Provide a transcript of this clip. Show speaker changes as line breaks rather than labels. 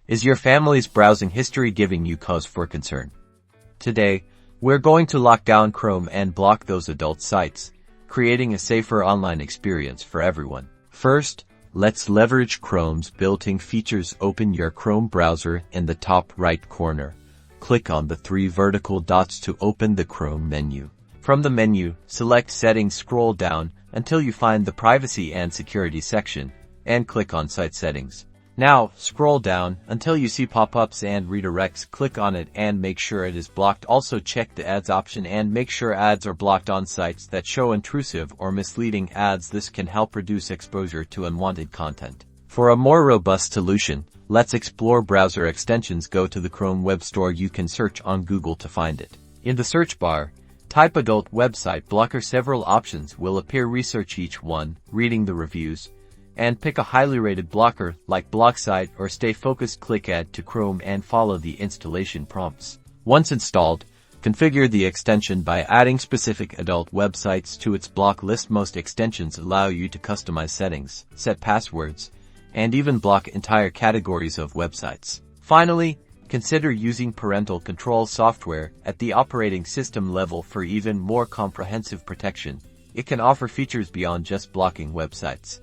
Is your family's browsing history giving you cause for concern? Today, we're going to lock down Chrome and block those adult sites, creating a safer online experience for everyone. First, let's leverage Chrome's built-in features. Open your Chrome browser in the top right corner. Click on the 3 vertical dots to open the Chrome menu. From the menu, select Settings, scroll down until you find the Privacy and Security section, and click on Site Settings. Now, scroll down until you see pop-ups and redirects. Click on it and make sure it is blocked. Also check the Ads option and make sure ads are blocked on sites that show intrusive or misleading ads. This can help reduce exposure to unwanted content. For a more robust solution, let's explore browser extensions. Go to the Chrome Web Store. You can search on Google to find it. In the search bar, type Adult Website Blocker. Several options will appear. Research each one, reading the reviews, and pick a highly rated blocker like Block Site or Stay Focused. Click Add to Chrome and follow the installation prompts. Once installed, configure the extension by adding specific adult websites to its block list. Most extensions allow you to customize settings, set passwords, and even block entire categories of websites. Finally, consider using parental control software at the operating system level for even more comprehensive protection. It can offer features beyond just blocking websites.